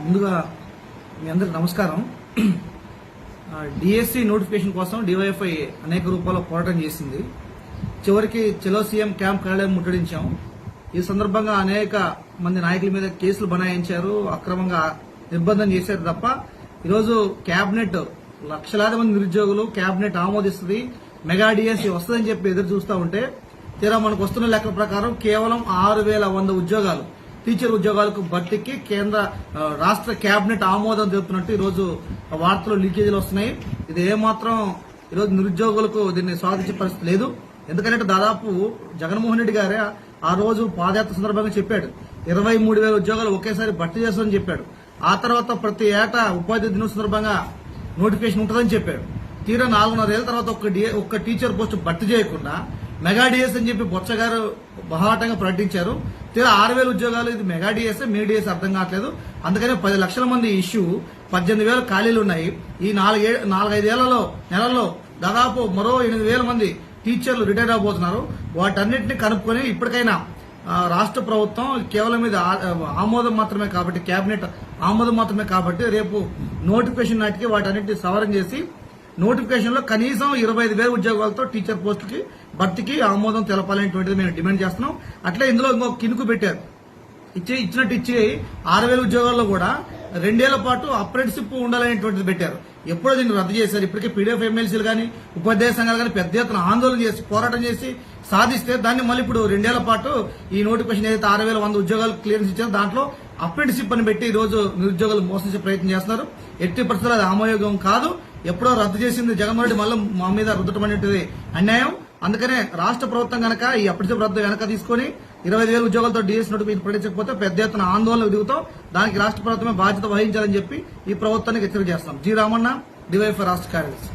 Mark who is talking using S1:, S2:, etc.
S1: ముందుగా మీ అందరికి నమస్కారం. డిఎస్సి నోటిఫికేషన్ కోసం డివైఎఫ్ఐ అనేక రూపాల్లో పోరాటం చేసింది. చివరికి చలో సీఎం క్యాంప్ కార్యాలయం ముట్టడించాం. ఈ సందర్భంగా అనేక మంది నాయకుల మీద కేసులు బనాయించారు, అక్రమంగా నిర్బంధం చేశారు తప్ప ఈరోజు కేబినెట్ లక్షలాది మంది నిరుద్యోగులు కేబినెట్ ఆమోదిస్తుంది, మెగా డిఎస్సి వస్తుందని చెప్పి ఎదురు చూస్తూ ఉంటే తీరా మనకు వస్తున్న లెక్కల ప్రకారం కేవలం 6,100 ఉద్యోగాలు టీచర్ ఉద్యోగాలకు భర్తీకి రాష్ట్ర కేబినెట్ ఆమోదం తెలుపుతున్నట్టు ఈరోజు వార్తలు లీకేజీలు వస్తున్నాయి. ఇది ఏమాత్రం ఈరోజు నిరుద్యోగులకు దీన్ని స్వాగతించే పరిస్థితి లేదు. ఎందుకంటే దాదాపు జగన్మోహన్ రెడ్డి గారే ఆ రోజు పాదయాత్ర సందర్భంగా చెప్పాడు 23,000 ఉద్యోగాలు ఒకేసారి భర్తీ చేస్తామని చెప్పాడు. ఆ తర్వాత ప్రతి ఏటా ఉపాధి దినం సందర్భంగా నోటిఫికేషన్ ఉంటుందని చెప్పాడు. తీరా 4.5 ఏళ్ల తర్వాత ఒక్క టీచర్ పోస్టు భర్తీ చేయకుండా మెగా డిఎస్ అని చెప్పి బొత్స గారు బహాటంగా ప్రకటించారు. తీరా 6,000 ఉద్యోగాలు, ఇది మెగా డిఎస్ మినీ డిఎస్ అర్థం కావట్లేదు. అందుకని 10 లక్షల మంది ఇష్యూ 18,000 ఖాళీలు ఉన్నాయి. ఈ 4-5 నెలల్లో దాదాపు మరో 8,000 మంది టీచర్లు రిటైర్ అవబోతున్నారు. వాటన్నిటిని కనుక్కొని ఇప్పటికైనా రాష్ట్ర ప్రభుత్వం కేవలం ఇది ఆమోదం మాత్రమే కాబట్టి, కేబినెట్ ఆమోదం మాత్రమే కాబట్టి రేపు నోటిఫికేషన్ నాటికి వాటన్నిటిని సవరణ చేసి నోటిఫికేషన్ లో కనీసం 25,000 ఉద్యోగాలతో టీచర్ పోస్టులకి భర్తీకి ఆమోదం తెలపాలనేటువంటిది మేము డిమాండ్ చేస్తున్నాం. అట్లే ఇందులో ఇంకొక కినుకు పెట్టారు. ఇచ్చినట్టు 6,000 ఉద్యోగాల్లో కూడా 2 ఏళ్ల పాటు అప్రెంటిస్షిప్ ఉండాలనేటువంటిది పెట్టారు. ఎప్పుడో దీన్ని రద్దు చేశారు. ఇప్పటికే పీడీఎఫ్ ఎమ్మెల్సీలు కానీ ఉపాధ్యాయ సంఘాలు కానీ పెద్ద ఎత్తున ఆందోళన చేసి పోరాటం చేసి సాధిస్తే దాన్ని మళ్ళీ ఇప్పుడు 2 ఏళ్ల పాటు ఈ నోటిఫికేషన్ ఏదైతే 6,100 ఉద్యోగాలు క్లియరెన్స్ ఇచ్చారో దాంట్లో అప్రెంటిస్షిప్ అని పెట్టి ఈ రోజు నిరుద్యోగులు మోసం చేసే ప్రయత్నం చేస్తున్నారు. ఎట్టి పరిస్థితుల్లో అది ఆమోయోగం కాదు. ఎప్పుడో రద్దు చేసింది జగన్మోహన్ రెడ్డి మళ్ళీ మా మీద రుద్దటం అనేటిది అన్యాయం. అందుకనే రాష్ట్ర ప్రభుత్వం గనక ఈ అప్రెంటిస్షిప్ రద్దు వెనక తీసుకుని 25,000 ఉద్యోగాలతో డిఎస్ నోటిఫికేషన్ ప్రకటించకపోతే పెద్ద ఎత్తున ఆందోళనలు దిగుతాం. దానికి రాష్ట్ర ప్రభుత్వమే బాధ్యత వహించాలని చెప్పి ఈ ప్రభుత్వానికి హెచ్చరిక చేస్తాం. జి రామన్న, డివైఎఫ్ఐ రాష్ట్ర కార్యదర్శి.